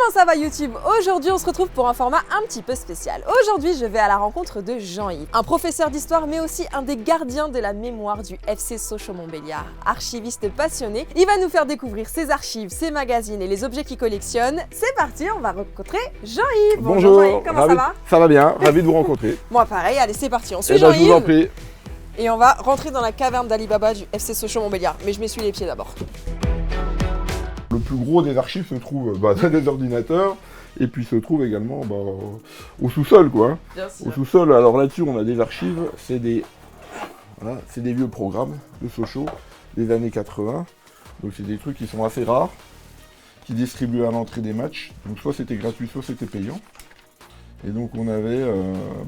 Comment ça va YouTube? Aujourd'hui on se retrouve pour un format un petit peu spécial. Aujourd'hui je vais à la rencontre de Jean-Yves, un professeur d'histoire mais aussi un des gardiens de la mémoire du FC Sochaux-Montbéliard. Archiviste passionné, il va nous faire découvrir ses archives, ses magazines et les objets qu'il collectionne. C'est parti, on va rencontrer Jean-Yves. Bonjour Jean-Yves, comment ça va? Ça va bien, ravi de vous rencontrer. Moi pareil, allez c'est parti, on suit Je vous en Jean-Yves. prie. Et on va rentrer dans la caverne d'Ali Baba du FC Sochaux-Montbéliard. Mais je m'essuie les pieds d'abord. Le plus gros des archives se trouve dans des ordinateurs et puis se trouve également au sous-sol quoi. Bien sûr. Au sous-sol, alors là-dessus on a des archives, c'est des vieux programmes de Sochaux des années 80. Donc c'est des trucs qui sont assez rares, qui distribuaient à l'entrée des matchs. Donc soit c'était gratuit, soit c'était payant. Et donc on avait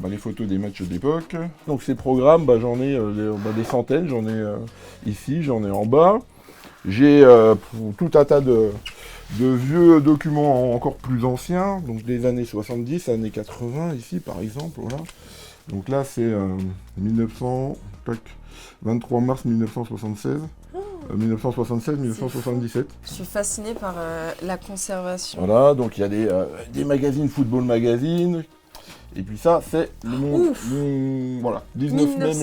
les photos des matchs d'époque. Donc ces programmes, j'en ai des centaines, j'en ai ici, j'en ai en bas. J'ai tout un tas de vieux documents encore plus anciens, donc des années 70, années 80 ici par exemple, voilà. Donc là c'est 23 mars 1976. 1976-1977. Je suis fascinée par la conservation. Voilà, donc il y a des magazines, Football Magazine, et puis ça c'est voilà, 19 mai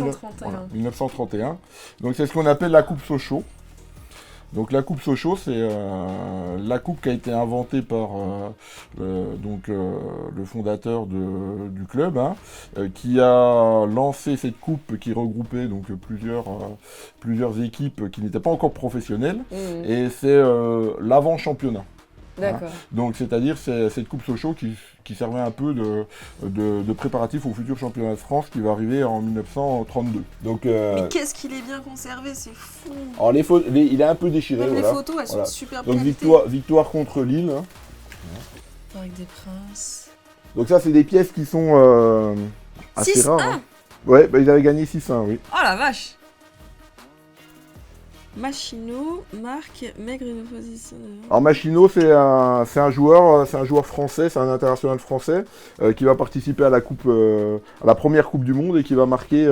1931. Donc c'est ce qu'on appelle la Coupe Sochaux. Donc la Coupe Sochaux, c'est la coupe qui a été inventée par le fondateur du club, qui a lancé cette coupe qui regroupait donc plusieurs équipes qui n'étaient pas encore professionnelles, et c'est l'avant-championnat. D'accord. Donc c'est-à-dire c'est cette Coupe Sochaux qui servait un peu de préparatif au futur championnat de France qui va arriver en 1932. Donc, mais qu'est-ce qu'il est bien conservé, c'est fou. Alors il est un peu déchiré. Même voilà. les photos, elles sont super bien. Donc victoire contre Lille. Avec des princes. Donc ça c'est des pièces qui sont assez rares. Ouais, ils avaient gagné 6-1, oui. Oh la vache. Machino, Marc, maigre une opposition. Alors Machino, c'est un joueur français, c'est un international français qui va participer à la première Coupe du Monde et qui va marquer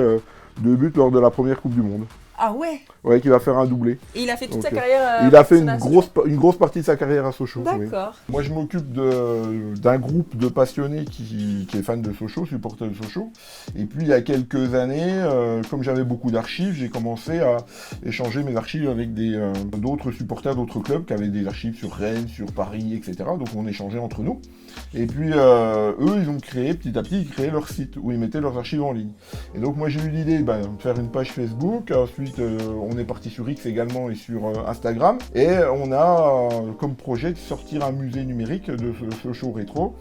2 buts lors de la première Coupe du Monde. Ah ouais. Ouais, qui va faire un doublé. Et il a fait toute sa carrière. Il a fait une grosse partie de sa carrière à Sochaux. D'accord. Oui. Moi, je m'occupe d'un groupe de passionnés qui est fan de Sochaux, supporter de Sochaux. Et puis, il y a quelques années, comme j'avais beaucoup d'archives, j'ai commencé à échanger mes archives avec d'autres supporters d'autres clubs qui avaient des archives sur Rennes, sur Paris, etc. Donc, on échangeait entre nous. Et puis, eux, ils ont créé, petit à petit, leur site où ils mettaient leurs archives en ligne. Et donc, moi, j'ai eu l'idée de faire une page Facebook. Ensuite, on est parti sur X également et sur Instagram. Et on a comme projet de sortir un musée numérique de Sochaux Rétro.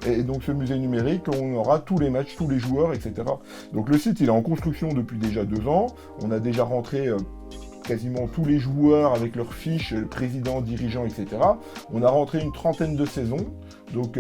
Et donc ce musée numérique, on aura tous les matchs, tous les joueurs, etc. Donc le site, il est en construction depuis déjà 2 ans. On a déjà rentré quasiment tous les joueurs avec leurs fiches, président, dirigeants, etc. On a rentré une 30aine de saisons. Donc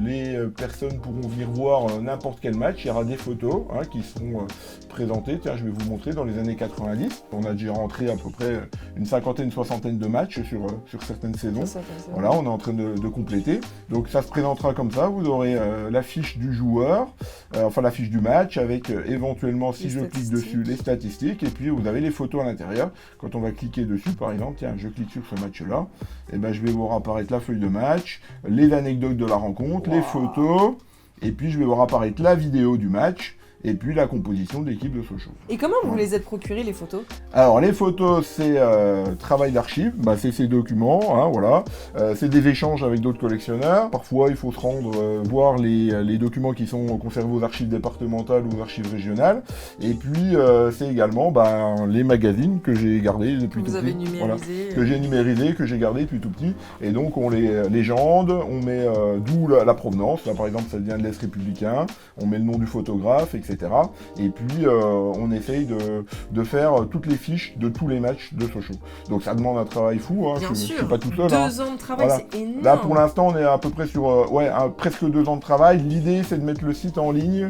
les personnes pourront venir voir n'importe quel match. Il y aura des photos qui seront présentées. Tiens, je vais vous montrer dans les années 90. On a déjà rentré à peu près une 50aine, 60aine de matchs sur certaines saisons. Voilà, on est en train de compléter. Donc ça se présentera comme ça. Vous aurez la fiche du joueur, la fiche du match avec éventuellement, si je clique dessus, les statistiques. Et puis vous avez les photos à l'intérieur. Quand on va cliquer dessus, par exemple, tiens, je clique sur ce match-là, et je vais voir apparaître la feuille de match, les anecdotes de la rencontre, les photos, et puis je vais voir apparaître la vidéo du match, et puis la composition de l'équipe de Sochaux. Et comment vous les êtes procurés, les photos? Alors les photos, c'est travail d'archives, c'est ces documents, voilà. C'est des échanges avec d'autres collectionneurs. Parfois il faut se rendre voir les documents qui sont conservés aux archives départementales ou aux archives régionales. Et puis c'est également les magazines que j'ai gardés depuis tout petit. Vous avez numérisé. Que j'ai numérisé, que j'ai gardé depuis tout petit. Et donc on les légende, on met d'où la provenance. Là par exemple ça vient de l'Est républicain, on met le nom du photographe, etc. Et puis on essaye de faire toutes les fiches de tous les matchs de Sochaux. Donc ça demande un travail fou, je suis pas tout seul. 2 ans de travail, voilà. C'est énorme. Là pour l'instant on est à peu près sur presque 2 ans de travail. L'idée c'est de mettre le site en ligne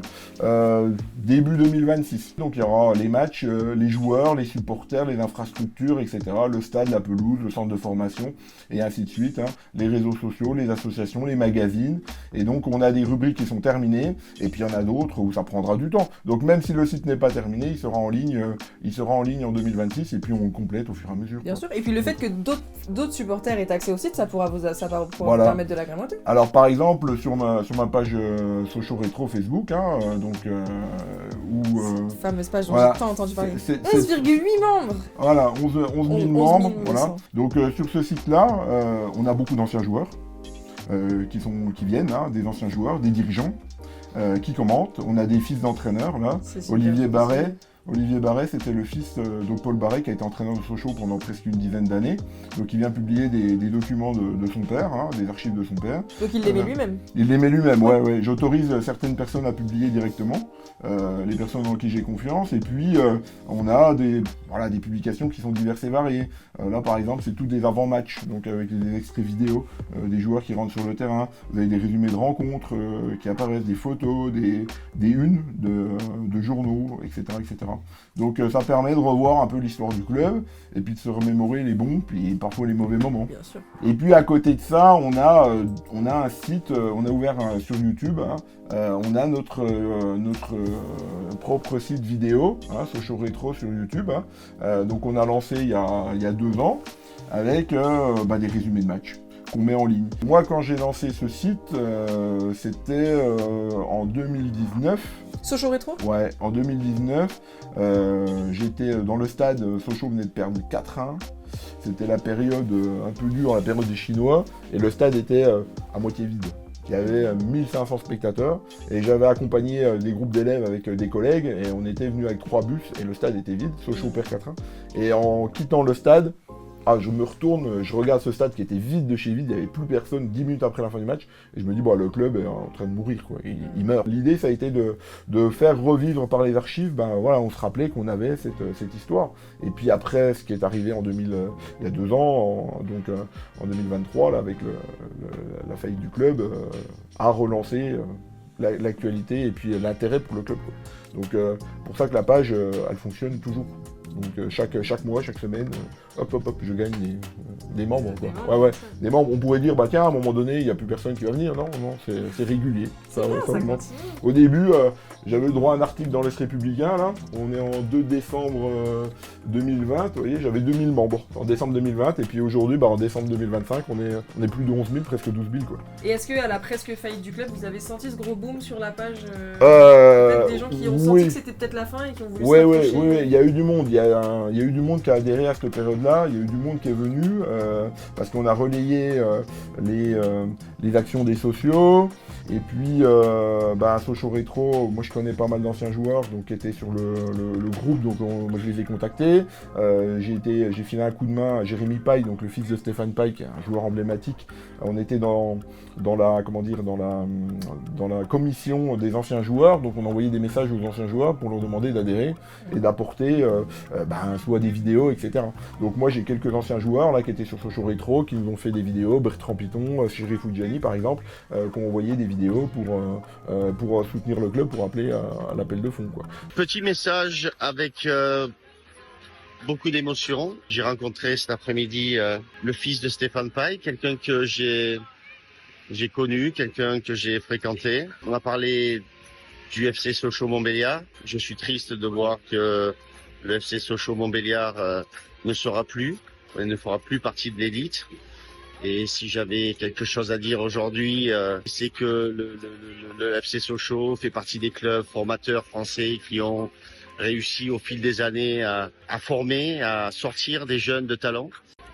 début 2026. Donc il y aura les matchs, les joueurs, les supporters, les infrastructures, etc. Le stade, la pelouse, le centre de formation, et ainsi de suite. Les réseaux sociaux, les associations, les magazines. Et donc on a des rubriques qui sont terminées, et puis il y en a d'autres où ça prendra du temps. Donc même si le site n'est pas terminé, il sera en ligne en 2026 et puis on complète au fur et à mesure. Bien sûr. Et puis le fait que d'autres supporters aient accès au site, ça pourra vous Voilà. permettre de l'agrémenter. Alors par exemple sur ma page Sochaux Rétro Facebook, Cette fameuse page dont voilà. j'ai tant entendu parler. 11,8 membres. Voilà, 11 000 membres. Voilà. Donc sur ce site-là, on a beaucoup d'anciens joueurs qui viennent, des anciens joueurs, des dirigeants qui commentent. On a des fils d'entraîneurs là, Olivier Barret. Olivier Barret, c'était le fils de Paul Barret qui a été entraîneur de Sochaux pendant presque une dizaine d'années. Donc il vient publier des documents de son père, des archives de son père. Donc il l'aimait lui-même. Il l'aimait lui-même, ouais. J'autorise certaines personnes à publier directement, les personnes en qui j'ai confiance. Et puis on a des publications qui sont diverses et variées. Là par exemple, c'est tous des avant-matchs, donc avec des extraits vidéo des joueurs qui rentrent sur le terrain. Vous avez des résumés de rencontres qui apparaissent, des photos, des unes de journaux, etc., etc. Donc ça permet de revoir un peu l'histoire du club et puis de se remémorer les bons puis parfois les mauvais moments. Bien sûr. Et puis à côté de ça, on a un site, on a ouvert sur YouTube, on a notre propre site vidéo, Sochaux Rétro sur YouTube. Donc on a lancé il y a 2 ans avec des résumés de matchs qu'on met en ligne. Moi quand j'ai lancé ce site, c'était en 2019. Sochaux Rétro ? Ouais, en 2019, j'étais dans le stade, Sochaux venait de perdre 4-1. C'était la période un peu dure, la période des Chinois, et le stade était à moitié vide. Il y avait 1500 spectateurs, et j'avais accompagné des groupes d'élèves avec des collègues, et on était venus avec 3 bus, et le stade était vide, Sochaux perd 4-1. Et en quittant le stade, je me retourne, je regarde ce stade qui était vide de chez vide, il n'y avait plus personne 10 minutes après la fin du match, et je me dis, le club est en train de mourir, quoi. Il meurt. L'idée, ça a été de faire revivre par les archives, on se rappelait qu'on avait cette histoire. Et puis après, ce qui est arrivé il y a 2 ans, en 2023, là, avec la faillite du club, a relancé l'actualité et puis l'intérêt pour le club, quoi. Donc pour ça que la page, elle fonctionne toujours. Donc chaque mois, chaque semaine, je gagne des membres, quoi. Ouais. Des membres, on pourrait dire, tiens, à un moment donné, il n'y a plus personne qui va venir. Non, c'est régulier. Ça augmente. Au début, j'avais le droit à un article dans l'Est républicain, là. On est en 2 décembre 2020, vous voyez, j'avais 2000 membres en décembre 2020, et puis aujourd'hui, en décembre 2025, on est plus de 11 000, presque 12 000, quoi. Et est-ce qu'à la presque faillite du club, vous avez senti ce gros boom sur la page peut-être des gens qui ont senti que c'était peut-être la fin et qui ont voulu s'approcher? Oui, il y a eu du monde. Il y a eu du monde qui a adhéré à cette période-là, il y a eu du monde qui est venu, parce qu'on a relayé les actions des sociaux, et puis Sochaux Rétro, moi je connais pas mal d'anciens joueurs qui étaient sur le groupe, donc moi je les ai contactés. J'ai filé un coup de main à Jérémy Paille, donc le fils de Stéphane Paille, qui est un joueur emblématique. On était dans la commission des anciens joueurs, donc on envoyait des messages aux anciens joueurs pour leur demander d'adhérer et d'apporter soit des vidéos, etc. Donc moi j'ai quelques anciens joueurs là qui étaient sur Sochaux Rétro, qui nous ont fait des vidéos, Bertrand Piton, Chéri Foudjani par exemple, qui ont envoyé des vidéos pour soutenir le club, pour appeler à l'appel de fonds, quoi. Petit message avec beaucoup d'émotion. J'ai rencontré cet après-midi le fils de Stéphane Paille, quelqu'un que j'ai connu, quelqu'un que j'ai fréquenté. On a parlé du FC Sochaux-Montbéliard. Je suis triste de voir que le FC Sochaux-Montbéliard ne sera plus, ne fera plus partie de l'élite. Et si j'avais quelque chose à dire aujourd'hui, c'est que le FC Sochaux fait partie des clubs formateurs français qui ont réussi au fil des années à former, à sortir des jeunes de talent.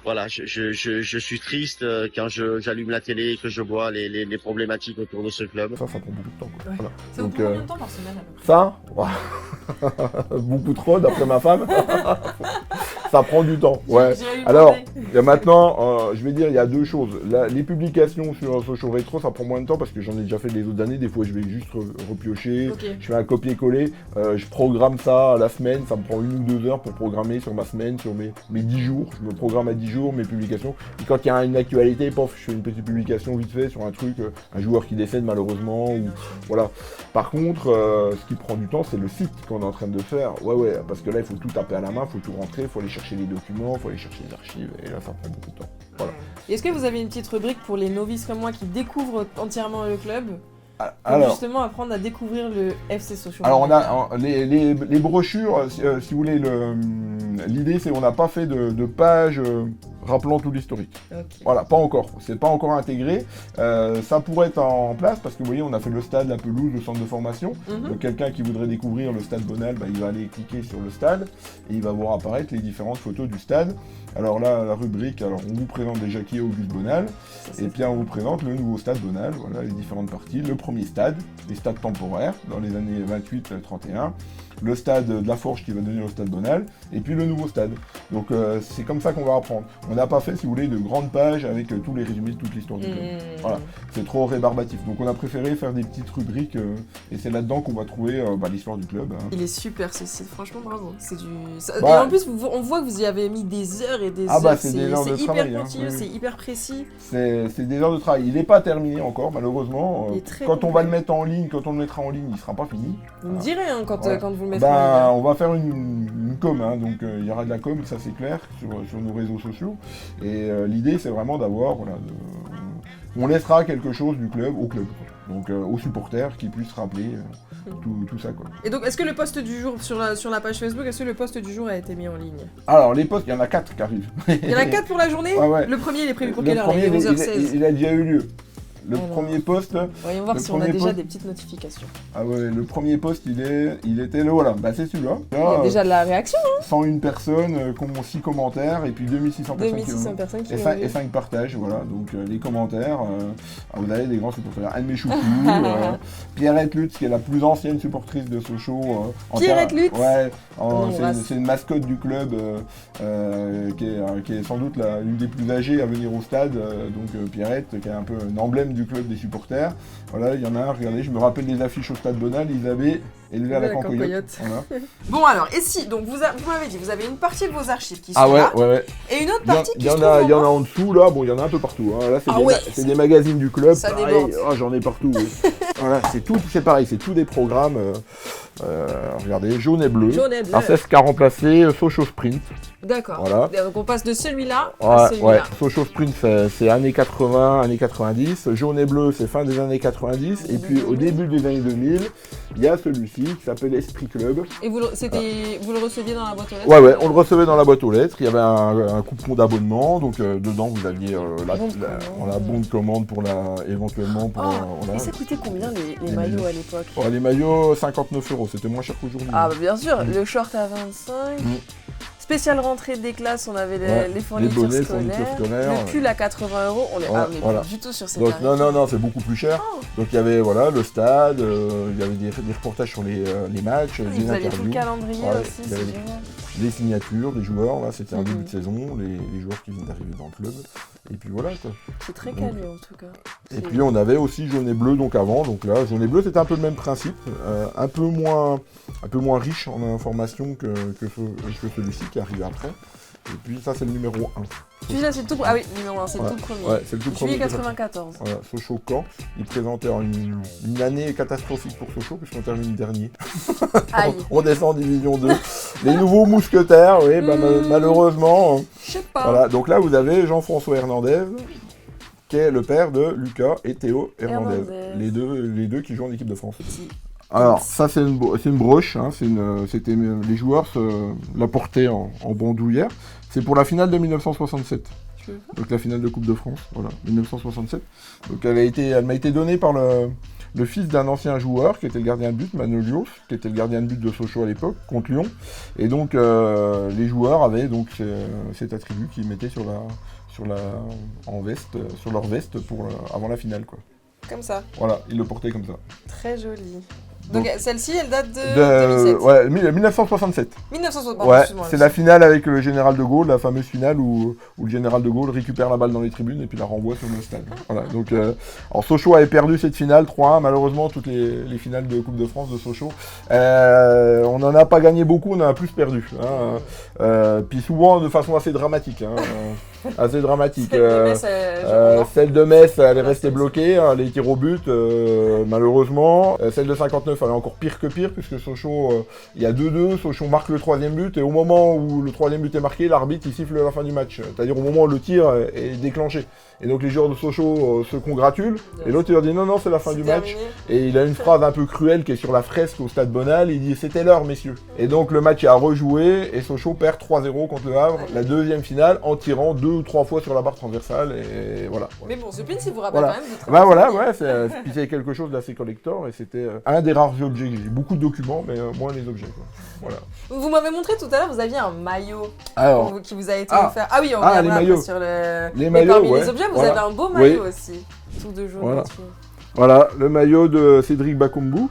Voilà, je suis triste quand j'allume la télé et que je vois les problématiques autour de ce club. Ça prend beaucoup de temps, quoi. Ouais. Voilà. Ça vous prend combien de temps par semaine? Ça, beaucoup trop d'après ma femme. Ça prend du temps, ouais. Alors, maintenant, je vais dire, il y a 2 choses. Les publications sur Sochaux Rétro, ça prend moins de temps parce que j'en ai déjà fait les autres années. Des fois, je vais juste repiocher, je fais un copier-coller, je programme ça à la semaine. Ça me prend 1 ou 2 heures pour programmer sur ma semaine, sur mes 10 jours. Je me programme à 10 jours mes publications. Et quand il y a une actualité, je fais une petite publication vite fait sur un truc, un joueur qui décède malheureusement, ou voilà. Par contre, ce qui prend du temps, c'est le site qu'on est en train de faire. Ouais, parce que là, il faut tout taper à la main, il faut tout rentrer, il faut aller chercher les documents, il faut aller chercher les archives, et là, ça prend beaucoup de temps. Voilà. Est-ce que vous avez une petite rubrique pour les novices comme moi qui découvrent entièrement le club? pour Alors, justement apprendre à découvrir le FC Sochaux. alors on a les brochures, si vous voulez, l'idée c'est qu'on n'a pas fait de page rappelant tout l'historique. Ok. Voilà, pas encore, c'est pas encore intégré. Ça pourrait être en place parce que vous voyez, on a fait le stade, la pelouse, le centre de formation. Mhm. Donc quelqu'un qui voudrait découvrir le stade Bonal, il va aller cliquer sur le stade et il va voir apparaître les différentes photos du stade. Alors là, la rubrique, alors on vous présente déjà qui est Auguste Bonal, et puis on vous présente le nouveau stade Bonal, voilà les différentes parties. Le premier stade, les stades temporaires dans les années 28-31, le stade de la Forge qui va devenir le stade Bonal, et puis le nouveau stade. Donc c'est comme ça qu'on va apprendre. On n'a pas fait, si vous voulez, de grandes pages avec tous les résumés de toute l'histoire du club. Voilà, c'est trop rébarbatif. Donc on a préféré faire des petites rubriques, et c'est là-dedans qu'on va trouver l'histoire du club. Hein. Il est super ce site, franchement bravo. C'est du. Bah, et en plus, on voit que vous y avez mis des heures et des Ah heures. bah, c'est des heures de hyper travail, hein, pointilleux, oui. c'est hyper précis. C'est des heures de travail. Il n'est pas terminé encore, malheureusement. Il est très Quand on va complet. le mettre en ligne, quand on le mettra en ligne, il ne sera pas fini. Vous me direz hein, quand, Voilà. quand vous le mettrez en ligne. On va faire une com, hein, donc il y aura de la com, ça c'est clair, sur nos réseaux sociaux. Et l'idée c'est vraiment d'avoir, on laissera quelque chose du club au club, donc aux supporters qui puissent rappeler tout ça. Quoi. Et donc, est-ce que le post du jour sur la page Facebook, est-ce que le post du jour a été mis en ligne? Alors les posts, il y en a 4 qui arrivent. Il y en a 4 pour la journée? Ouais, ouais. Le premier, il est prévu pour Le quelle heure? premier, Il est 11h16. il a déjà eu lieu. Le Alors. premier post, Voyons voir le si on a premier déjà post- des petites notifications. ah ouais, le premier post, il était le voilà, c'est celui-là. Il y a déjà de la réaction, 101 personnes, 6 commentaires et puis 2600 personnes 2600 personnes qui et l'ont vu. 5 partages, voilà. Donc les commentaires, vous avez des grands supporters. Anne Méchoucou, Pierrette Lutz, qui est la plus ancienne supportrice de Sochaux. Pierrette Lutz Ouais, On l'embrasse. c'est une mascotte du club qui est sans doute l'une des plus âgées à venir au stade. Donc Pierrette, qui est un peu un emblème du club des supporters. Voilà, il y en a un, regardez, je me rappelle des affiches au stade Bonal, ils avaient élevé à la cancoyote. Voilà. Bon alors, et si, donc vous m'avez dit, vous avez une partie de vos archives qui sont Ah ouais, là, ouais. et une autre Il y, partie il qui y se en trouve a, il y en a bas. en dessous là, bon il y en a un peu partout. Hein. Là c'est Ah des, ouais, c'est des magazines du club. ça pareil. déborde. Oh, j'en ai partout. Oui. Voilà, c'est pareil, c'est tous des programmes. Regardez, jaune et bleu. Jaune et bleu. Alors c'est ce qu'a remplacé Sochaux Sprint. D'accord. Voilà. Donc on passe de celui-là à Ouais, celui-là. Sochaux Sprint c'est années 80, années 90. Jaune et bleu c'est fin des années 90. Et puis au début des années 2000, il y a celui-ci qui s'appelle Esprit Club. Et vous le receviez dans la boîte aux lettres? Ouais, on le recevait dans la boîte aux lettres. Il y avait un coupon d'abonnement, donc dedans vous aviez la bon de commande pour éventuellement pour. Et ça coûtait combien les maillots à l'époque? Les maillots 59 €, c'était moins cher qu'aujourd'hui. Ah bah bien sûr, le short à 25. Spéciale rentrée des classes, on avait les fournitures bonnets, scolaires. fournitures scolaires, Le pull à 80 €, on est voilà. pas du tout sur ces Donc tarifs. non, c'est beaucoup plus cher. Oh. Donc il y avait le stade, il y avait des reportages sur les matchs, Vous des aviez tout le interviews, calendrier Ouais, aussi, il y avait c'est génial. des signatures des joueurs. Là c'était un début Mhm. de saison, les joueurs qui viennent d'arriver dans le club. Et puis voilà quoi. C'est très Donc, calé en tout cas. Et puis on avait aussi jaune et bleu donc avant, donc là jaune et bleu c'était un peu le même principe, un peu moins riche en informations que celui-ci qui arrive après. Et puis ça c'est le numéro 1. Celui-là c'est le tout. Ah oui, numéro 1, c'est Ouais, le tout premier. Ouais, c'est le tout premier. Juillet 94. Voilà, Sochaux Caen, il présentait une année catastrophique pour Sochaux puisqu'on termine dernier. Aïe. On descend en division 2. Les nouveaux mousquetaires, oui, malheureusement. Je sais pas. Voilà, donc là vous avez Jean-François Hernandez, qui est le père de Lucas et Théo Hernandez. Les deux qui jouent en équipe de France. Alors ça c'est une broche, hein, les joueurs la portaient en bandoulière. C'est pour la finale de 1967. Donc la finale de Coupe de France, voilà, 1967. Donc elle m'a été donnée par le fils d'un ancien joueur qui était le gardien de but, Manolios, qui était le gardien de but de Sochaux à l'époque, contre Lyon. Et donc les joueurs avaient donc cet attribut qu'ils mettaient sur leur veste avant la finale, quoi. Comme ça. Voilà, ils le portaient comme ça. Très joli. Donc celle-ci, elle date de 2007. Ouais, 1967. 1960, Ouais, c'est la finale avec le général de Gaulle, la fameuse finale où le général de Gaulle récupère la balle dans les tribunes et puis la renvoie sur le stade. Voilà, donc alors Sochaux avait perdu cette finale 3-1, malheureusement toutes les finales de Coupe de France de Sochaux. On n'en a pas gagné beaucoup, on en a plus perdu. Hein. Puis souvent de façon assez dramatique. Hein. assez dramatique. Celle de Metz, Celle de Metz, elle est restée bloquée, hein, les tirs au but, malheureusement. Celle de 59, elle est encore pire que pire, puisque Sochaux, il y a 2-2, Sochaux marque le 3e but, et au moment où le 3e but est marqué, l'arbitre il siffle la fin du match. C'est-à-dire au moment où le tir est déclenché. Et donc les joueurs de Sochaux se congratulent, et l'autre il leur dit non, c'est la fin du match. Et il a une phrase un peu cruelle qui est sur la fresque au stade Bonal, il dit c'était l'heure messieurs. Et donc le match est à rejouer, et Sochaux perd 3-0 contre le Havre, la deuxième finale, en tirant 2 ou 3 fois sur la barre transversale, et voilà. Mais bon, ce pin, si vous rappelle Voilà. quand même du travail. Bah voilà, ouais, c'est quelque chose d'assez collector, et c'était un des rares objets que j'ai. Beaucoup de documents, mais moins les objets, quoi. Voilà. Vous m'avez montré tout à l'heure, vous aviez un maillot qui vous a été offert. Ah oui, on les reviendra maillots. après sur le... Les Mais maillots, parmi ouais. les objets, vous Voilà. avez un beau maillot aussi. Tout de jaune. Voilà. Dessus. Voilà, le maillot de Cédric Bakumbu.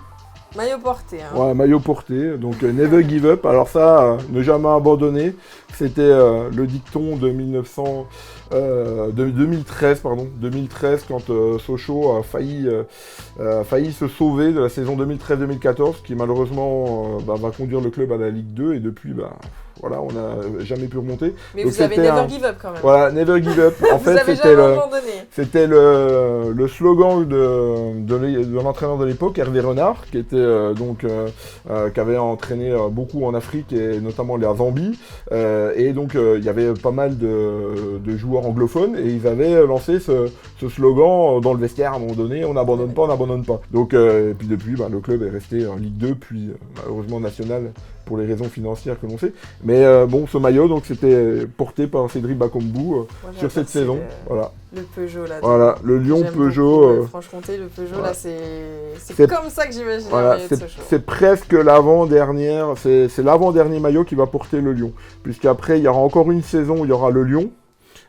Maillot porté. Hein. Ouais, maillot porté, donc Never Give Up. Alors ça, ne jamais abandonner, c'était le dicton de 2013, quand Sochaux a failli se sauver de la saison 2013-2014, qui malheureusement va conduire le club à la Ligue 2, et depuis, voilà, on n'a jamais pu remonter. Mais donc vous avez Never Give Up quand même. Voilà, Never Give Up. En fait, c'était le slogan de l'entraîneur de l'époque, Hervé Renard, qui était qui avait entraîné beaucoup en Afrique, et notamment la Zambie. Et donc il y avait pas mal de joueurs anglophones, et ils avaient lancé ce slogan dans le vestiaire à un moment donné, on n'abandonne pas, on n'abandonne pas. Donc et puis depuis, le club est resté en Ligue 2, puis malheureusement national pour les raisons financières que l'on sait. Mais bon, ce maillot, donc c'était porté par Cédric Bakumbu sur cette saison. Voilà. Le Peugeot là. Voilà, le Lion Peugeot. Franche-Comté, le Peugeot voilà. là, c'est comme ça que j'imagine. Voilà, c'est presque l'avant-dernière, c'est l'avant-dernier maillot qui va porter le Lion. Puisqu'après, il y aura encore une saison où il y aura le Lion.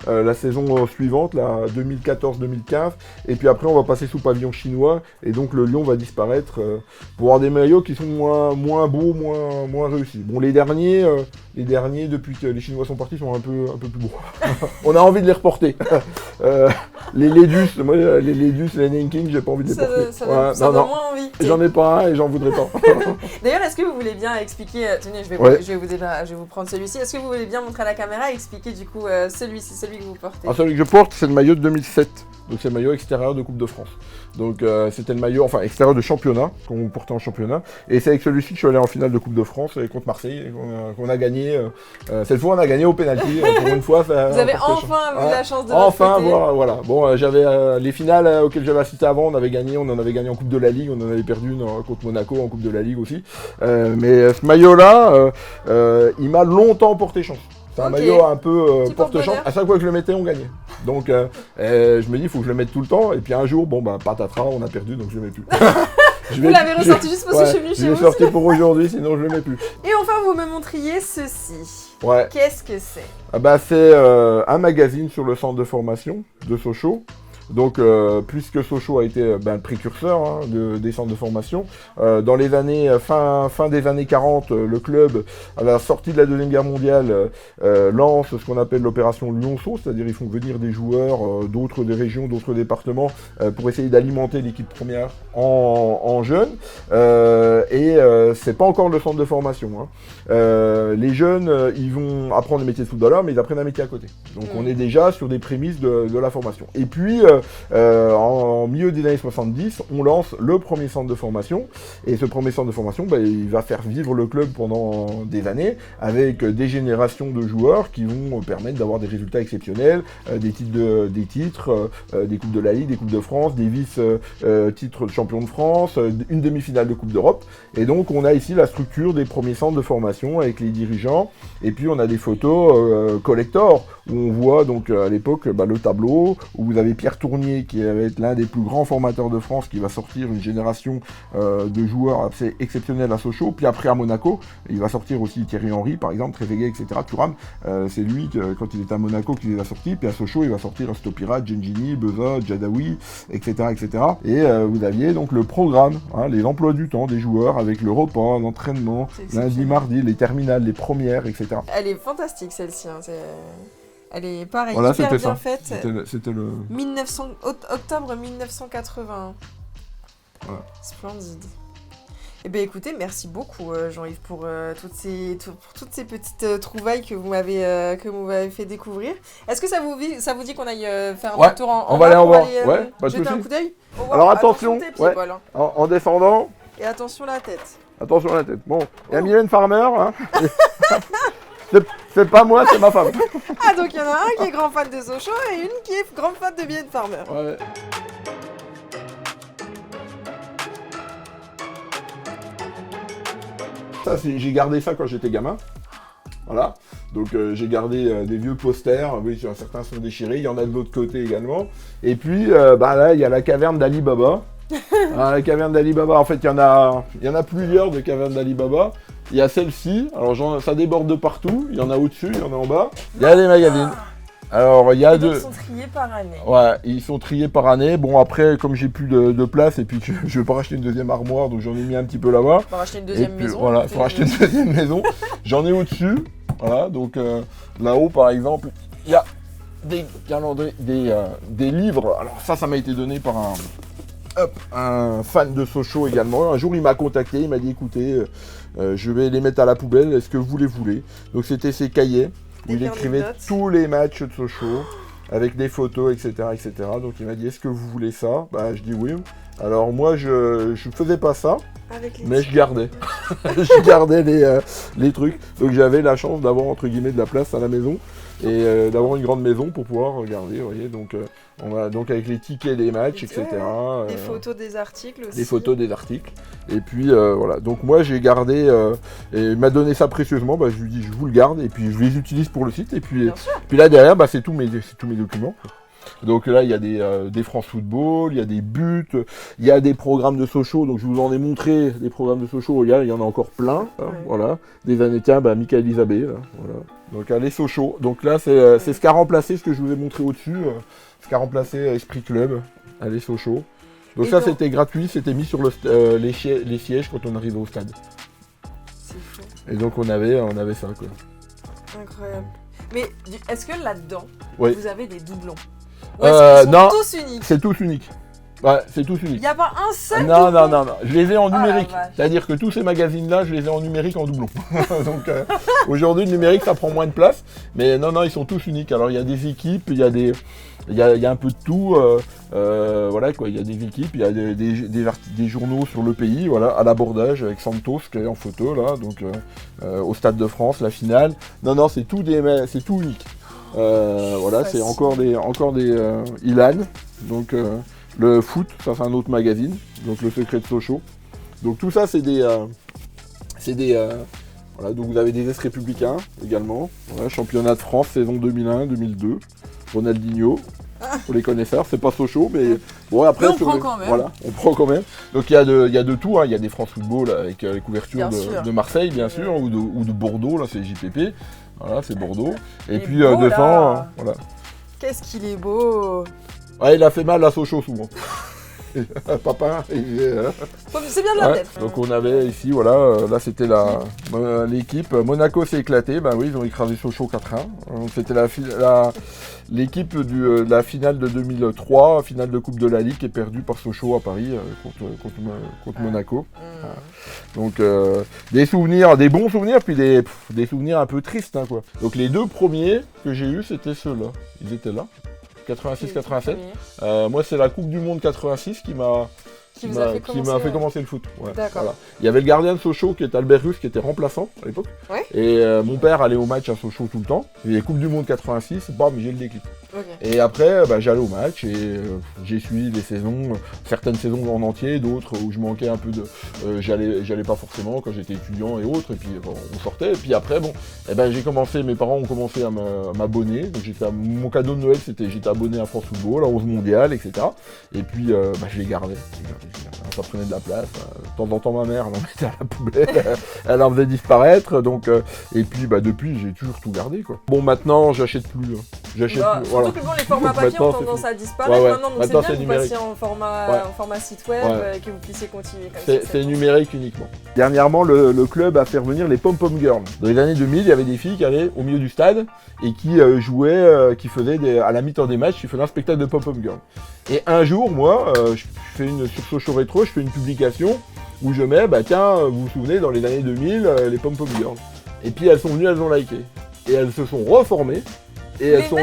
La saison suivante, la 2014-2015, et puis après on va passer sous pavillon chinois, et donc le Lion va disparaître pour avoir des maillots qui sont moins beaux, moins réussis. Bon, les derniers, depuis que les Chinois sont partis, sont un peu plus beaux. On a envie de les reporter. Les Ledus, les Nanking, j'ai pas envie de les porter. Ça donne moins envie. J'en ai pas un et j'en voudrais pas. D'ailleurs, est-ce que vous voulez bien expliquer, tenez, je vais vous prendre celui-ci, est-ce que vous voulez bien montrer à la caméra et expliquer du coup celui-ci, celui que vous portez? Celui que je porte, c'est le maillot de 2007. Donc c'est le maillot extérieur de Coupe de France. Donc c'était le maillot, extérieur de championnat, qu'on portait en championnat. Et c'est avec celui-ci que je suis allé en finale de Coupe de France contre Marseille, et qu'on a gagné. Cette fois, on a gagné au pénalty. Pour une fois, ça, vous avez enfin eu la chance de enfin, voilà. Bon, j'avais les finales auxquelles j'avais assisté avant, on en avait gagné en Coupe de la Ligue, on en avait perdu contre Monaco en Coupe de la Ligue aussi. Mais ce maillot-là, il m'a longtemps porté chance. C'est un maillot un peu porte-chance. À chaque fois que je le mettais, on gagnait. Donc je me dis, il faut que je le mette tout le temps. Et puis un jour, patatras, on a perdu, donc je le mets plus. Vous l'avez ressorti juste parce que je suis venue chez vous. Je l'ai sorti pour aujourd'hui, sinon je le mets plus. Et enfin, vous me montriez ceci. Ouais. Qu'est-ce que c'est? C'est un magazine sur le centre de formation de Sochaux. Donc, puisque Sochaux a été le précurseur des centres de formation, dans les années fin des années 40, le club, à la sortie de la Deuxième Guerre mondiale, lance ce qu'on appelle l'opération Lyonceau, c'est-à-dire ils font venir des joueurs des régions, d'autres départements, pour essayer d'alimenter l'équipe première en jeunes. C'est pas encore le centre de formation. Les jeunes, ils vont apprendre le métier de footballeur, mais ils apprennent un métier à côté. Donc on est déjà sur des prémices de la formation. Et puis, en milieu des années 70, on lance le premier centre de formation. Et ce premier centre de formation, il va faire vivre le club pendant des années, avec des générations de joueurs qui vont permettre d'avoir des résultats exceptionnels, des titres, des Coupes de la Ligue, des Coupes de France, des vice-titres de champion de France, une demi-finale de Coupe d'Europe. Et donc on a ici la structure des premiers centres de formation avec les dirigeants. Et puis on a des photos collector, où on voit donc à l'époque le tableau, où vous avez Pierre Tournier qui va être l'un des plus grands formateurs de France, qui va sortir une génération de joueurs assez exceptionnels à Sochaux. Puis après à Monaco, il va sortir aussi Thierry Henry par exemple, Trezeguet, etc. Thuram, c'est lui quand il était à Monaco qui les a sortis. Puis à Sochaux il va sortir Stopira, Gengini, Beza, Djadaoui, etc. Et vous aviez donc le programme, les emplois du temps des joueurs avec le repas, l'entraînement, lundi, mardi, les terminales, les premières, etc. Elle est fantastique celle-ci. Elle est pareil, voilà, hyper bien ça. faite. C'était le... Octobre 1980. Voilà. Splendide. Eh bien écoutez, merci beaucoup Jean-Yves pour toutes ces petites trouvailles que vous m'avez fait découvrir. Est-ce que ça vous dit qu'on aille faire un tour en on va aller en bas. Ouais, pas de jeter un souci. coup d'œil? Alors attention, tes pieds, ouais. Paul, hein. En descendant, Et attention la tête. attention à la tête. Bon, il y a Mylène Farmer. Hein. c'est pas moi, c'est ma femme. Ah donc il y en a un qui est grand fan de Sochaux et une qui est grande fan de Mylène Farmer. Ouais. Ça, j'ai gardé ça quand j'étais gamin. Voilà. Donc j'ai gardé des vieux posters. Oui, certains sont déchirés. Il y en a de l'autre côté également. Et puis là, il y a la caverne d'Ali Baba. La caverne d'Ali Baba. En fait, il y en a plusieurs de cavernes d'Ali Baba. Il y a celle-ci. Alors ça déborde de partout. Il y en a au-dessus, il y en a en bas. Il y a des magazines. Alors il y a Et donc, ils sont triés par année. Ouais, ils sont triés par année. Bon après, comme j'ai plus de place et puis que je vais pas racheter une deuxième armoire, donc j'en ai mis un petit peu là-bas. On va racheter une deuxième maison. Voilà, il faut racheter une deuxième maison. J'en ai au-dessus. Voilà, donc là-haut par exemple, il y a des calendriers, des livres. Alors ça m'a été donné par un fan de Sochaux également. Un jour il m'a contacté, il m'a dit écoutez, je vais les mettre à la poubelle, est-ce que vous les voulez? Donc c'était ses cahiers où il écrivait tous les matchs de Sochaux avec des photos, etc. etc. Donc il m'a dit est-ce que vous voulez ça? Bah je dis oui. Alors moi je faisais pas ça, mais je gardais. Je gardais les trucs. Donc j'avais la chance d'avoir entre guillemets de la place à la maison et d'avoir une grande maison pour pouvoir regarder. Vous voyez, donc on va donc avec les tickets des matchs, etc. Les photos des articles aussi. Les photos des articles. Et puis voilà. Donc moi j'ai gardé et il m'a donné ça précieusement. Bah, je lui dis je vous le garde et puis je les utilise pour le site. Et puis là derrière c'est tous mes documents. Donc là, il y a des France Football, il y a des buts, il y a des programmes de Sochaux. Donc je vous en ai montré des programmes de Sochaux. Il y en a encore plein. Hein, voilà. Des années, tiens, Michael Isabé. Voilà. Donc les Sochaux. Donc là, c'est ce qu'a remplacé ce que je vous ai montré au-dessus. Ce qu'a remplacé Esprit Club. Les Sochaux. Donc ça, c'était gratuit. C'était mis sur les sièges quand on arrivait au stade. C'est fou. Et donc on avait ça, quoi. Incroyable. Mais est-ce que là-dedans, oui, vous avez des doublons? Ou est-ce qu'ils sont tous uniques? C'est tous uniques. Ouais, c'est tous uniques. Il n'y a pas un seul non, doublon? non. Je les ai en numérique. La vache. C'est-à-dire que tous ces magazines-là, je les ai en numérique en doublon. Donc aujourd'hui, le numérique, ça prend moins de place. Mais non, ils sont tous uniques. Alors il y a des équipes, il y a un peu de tout. Voilà quoi, il y a des équipes, il y a des journaux sur le pays, voilà, à l'abordage avec Santos qui est en photo là, donc au Stade de France, la finale. Non, c'est tout unique. Voilà, c'est encore des Ilan, donc le foot, ça c'est un autre magazine, donc le secret de Sochaux. Donc tout ça c'est des voilà, donc vous avez des Est républicains également, voilà, championnat de France saison 2001-2002, Ronaldinho. Pour les connaisseurs, c'est pas Sochaux, mais bon après on prend quand même. Voilà, on prend quand même. Donc il y a de tout, hein. Il y a des France Football avec les couvertures de Marseille bien sûr, ou de Bordeaux, là c'est JPP, voilà c'est Bordeaux. Et puis beau, devant, voilà. Qu'est-ce qu'il est beau! Ouais, il a fait mal à Sochaux souvent. Papa, c'est bien de la tête. Donc on avait ici, voilà, là c'était l'équipe. Monaco s'est éclaté, oui, ils ont écrasé Sochaux 4-1. C'était l'équipe de la finale de 2003, finale de Coupe de la Ligue, qui est perdue par Sochaux à Paris contre Monaco. Donc des souvenirs, des bons souvenirs, puis des souvenirs un peu tristes, hein, quoi. Donc les deux premiers que j'ai eus, c'était ceux-là. Ils étaient là. 86-87. Moi, c'est la Coupe du Monde 86 qui m'a fait commencer le foot. Ouais, voilà. Il y avait le gardien de Sochaux qui était Albert Russe, qui était remplaçant à l'époque. Ouais. Et mon père allait au match à Sochaux tout le temps. Et les Coupes du Monde 86, j'ai le déclic. Okay. Et après, j'allais au match et j'ai suivi des saisons, certaines saisons en entier, d'autres où je manquais un peu de... j'allais pas forcément quand j'étais étudiant et autres, et puis on sortait. Et puis après, mes parents ont commencé à m'abonner. Donc mon cadeau de Noël, j'étais abonné à France Football, à 11 mondial, etc. Et puis je les gardais. Ça prenait de la place. De temps en temps, ma mère, elle en mettait à la poubelle, elle en faisait disparaître. Donc, et puis, depuis, j'ai toujours tout gardé, quoi. Bon, maintenant, j'achète plus. Surtout que les formats papier ont tendance à disparaître. Maintenant, donc c'est bien que vous passiez en format site web et que vous puissiez continuer comme ça. C'est numérique uniquement. Dernièrement, le club a fait revenir les Pom-Pom Girls. Dans les années 2000, il y avait des filles qui allaient au milieu du stade et qui jouaient, qui faisaient à la mi-temps des matchs, qui faisaient un spectacle de Pom-Pom Girls. Et un jour, moi, sur Sochaux Rétro, je fais une publication où je mets, bah tiens, vous vous souvenez, dans les années 2000, les Pom-Pom Girls. Et puis elles sont venues, elles ont liké. Et elles se sont reformées. Et elles sont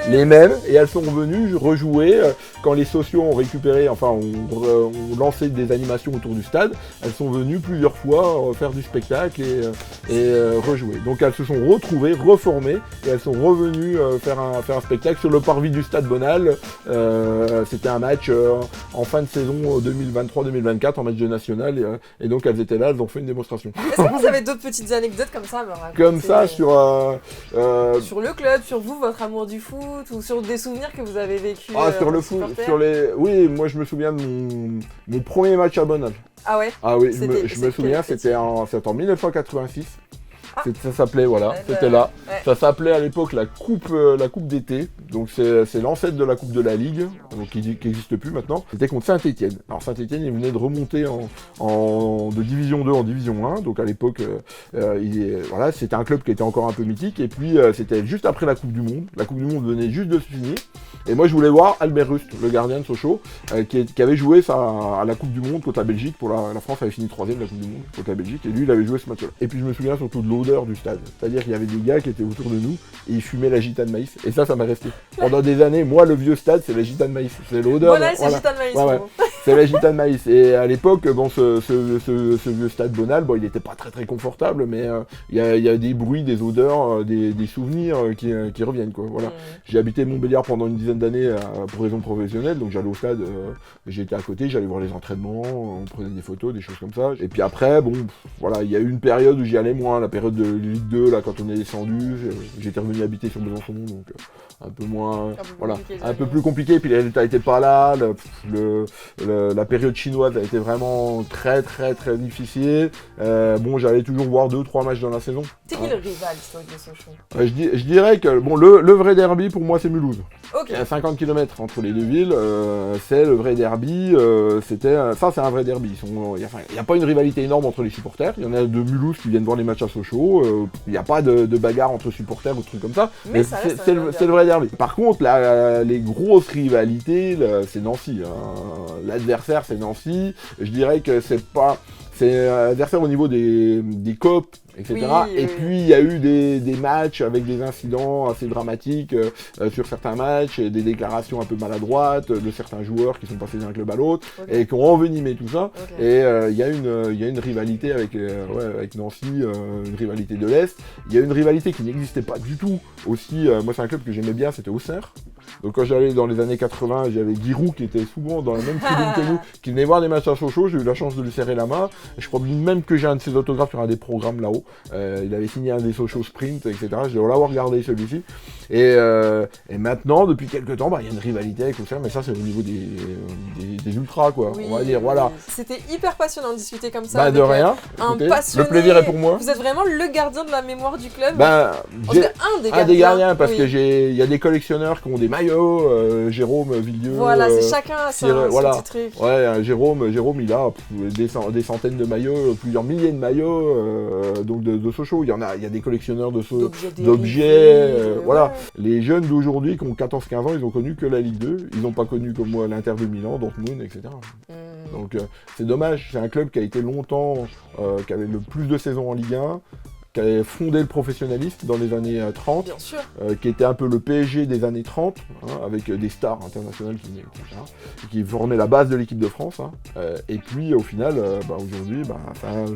les mêmes, et elles sont revenues rejouer quand les sociaux ont récupéré, enfin ont lancé des animations autour du stade. Elles sont venues plusieurs fois faire du spectacle et rejouer. Donc elles se sont retrouvées, reformées, et elles sont revenues faire un spectacle sur le parvis du stade Bonal. C'était un match en fin de saison 2023-2024, en match de national, et donc elles étaient là, elles ont fait une démonstration. Est-ce que vous avez d'autres petites anecdotes comme ça à me raconter? Comme ça sur le club, sur vous, votre amour du foot, ou sur des souvenirs que vous avez vécu sur le foot, oui, moi je me souviens de mon premier match à Bonal. Ah ouais? Ah oui, je me souviens, c'était en 1986. Ah. Ça s'appelait, voilà, Ouais, c'était là. Ouais. Ça s'appelait à l'époque la coupe d'été. Donc c'est l'ancêtre de la coupe de la Ligue, donc qui n'existe plus maintenant. C'était contre Saint-Étienne. Alors Saint-Étienne, il venait de remonter de Division 2 en Division 1. Donc à l'époque, voilà, c'était un club qui était encore un peu mythique. Et puis c'était juste après la Coupe du Monde. La Coupe du Monde venait juste de se finir. Et moi je voulais voir Albert Rust, le gardien de Sochaux, qui avait joué à la Coupe du Monde contre la Belgique. La France avait fini 3ème de la Coupe du Monde contre la Belgique. Et lui, il avait joué ce match-là. Et puis je me souviens surtout de l'odeur du stade. C'est-à-dire qu'il y avait des gars qui étaient autour de nous et ils fumaient la gitane maïs. Et ça m'est resté. Pendant des années, moi, le vieux stade, c'est la gitane maïs. C'est l'odeur. Voilà, c'est gitane maïs. Ouais. C'est la gitane maïs. Et à l'époque, bon, ce vieux stade Bonal, bon, il n'était pas très très confortable, mais il y a des bruits, des odeurs, des souvenirs qui reviennent, quoi. Voilà. J'ai habité Montbéliard pendant une dizaine d'années pour raisons professionnelles, donc j'allais au stade, j'étais à côté, j'allais voir les entraînements, on prenait des photos, des choses comme ça. Et puis après, bon, voilà, il y a eu une période où j'y allais moins, la période de Ligue 2, là, quand on est descendu, j'étais revenu habiter sur Besançon, donc un peu moins, voilà, un peu plus compliqué. Puis les résultats n'étaient pas là, la période chinoise a été vraiment très très très difficile. Bon, j'allais toujours voir 2-3 matchs dans la saison. C'est qui le rival historique de Sochaux? Je dirais que bon, le vrai derby pour moi c'est Mulhouse. Ok. Il y a 50 km entre les deux villes, c'est le vrai derby. C'est un vrai derby. Il n'y a pas une rivalité énorme entre les supporters. Il y en a de Mulhouse qui viennent voir les matchs à Sochaux. Il n'y a pas de bagarre entre supporters ou trucs comme ça. Mais c'est le vrai derby. Par contre, les grosses rivalités, c'est Nancy. Hein. L'adversaire, c'est Nancy. Je dirais que c'est adversaire au niveau des copes, etc. Oui, et puis il y a eu des matchs avec des incidents assez dramatiques sur certains matchs, et des déclarations un peu maladroites de certains joueurs qui sont passés d'un club à l'autre, et qui ont envenimé tout ça. Okay. Et il y a une rivalité avec Nancy, une rivalité de l'Est. Il y a une rivalité qui n'existait pas du tout aussi. Moi c'est un club que j'aimais bien, c'était Auxerre. Donc quand j'allais dans les années 80, j'avais Giroud qui était souvent dans la même tribune que nous, qui venait voir des matchs à Sochaux. J'ai eu la chance de lui serrer la main. Je crois même que j'ai un de ses autographes sur un des programmes là-haut. Il avait signé un des Sochaux Sprint, etc. Je dois l'avoir regardé celui-ci. Et maintenant, depuis quelques temps, il y a une rivalité avec Auxerre, mais ça c'est au niveau des ultras, quoi. Oui, on va dire, voilà. C'était hyper passionnant de discuter comme ça. De rien. Un passionné. Le plaisir est pour moi. Vous êtes vraiment le gardien de la mémoire du club. Un des gardiens, parce que il y a des collectionneurs qui ont des maillots, Jérôme Villieu. Voilà, c'est chacun son petit truc. Ouais, Jérôme, il a des centaines de maillots, plusieurs milliers de maillots donc de Sochaux. Il y a des collectionneurs d'objets, voilà. Les jeunes d'aujourd'hui qui ont 14-15 ans, ils ont connu que la Ligue 2. Ils n'ont pas connu comme moi l'Inter de Milan, Dortmund, etc. Donc c'est dommage. C'est un club qui a été longtemps, qui avait le plus de saisons en Ligue 1. Qui avait fondé le professionnalisme dans les années 30, qui était un peu le PSG des années 30, hein, avec des stars internationales qui formaient la base de l'équipe de France. Hein. Et puis au final, aujourd'hui, c'est un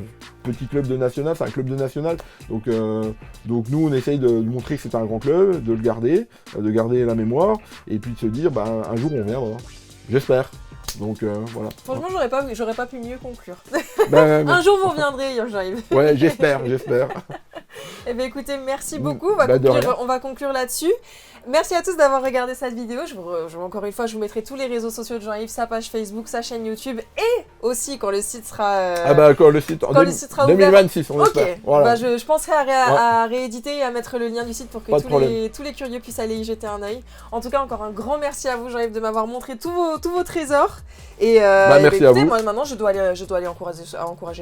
petit club de national, c'est un club de national. Donc nous, on essaye de montrer que c'est un grand club, de le garder, de garder la mémoire, et puis de se dire, un jour on viendra. J'espère. Donc voilà. Franchement, j'aurais pas pu mieux conclure. Un jour vous reviendrez, Jean-Yves. Ouais, j'espère. Eh bien écoutez, merci beaucoup. On va conclure là-dessus. Merci à tous d'avoir regardé cette vidéo. Encore une fois, je vous mettrai tous les réseaux sociaux de Jean-Yves, sa page Facebook, sa chaîne YouTube, et aussi quand le site sera quand le site sera 2026, on espère. Voilà. Je penserai à rééditer et à mettre le lien du site pour que tous les curieux puissent aller y jeter un œil. En tout cas, encore un grand merci à vous, Jean-Yves, de m'avoir montré tous vos trésors. Et merci à vous. Moi maintenant, je dois aller encourager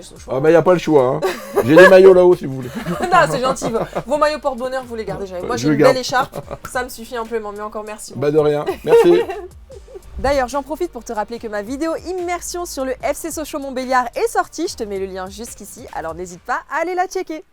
Sochaux. Il n'y a pas le choix. Hein. J'ai des maillots là-haut si vous voulez. Non, c'est gentil. Vos maillots porte-bonheur, vous les gardez jamais. Moi, j'ai une belle écharpe. Ça me suffit amplement. Mais encore merci. De rien. Merci. D'ailleurs, j'en profite pour te rappeler que ma vidéo immersion sur le FC Sochaux Montbéliard est sortie, je te mets le lien jusqu'ici, alors n'hésite pas à aller la checker.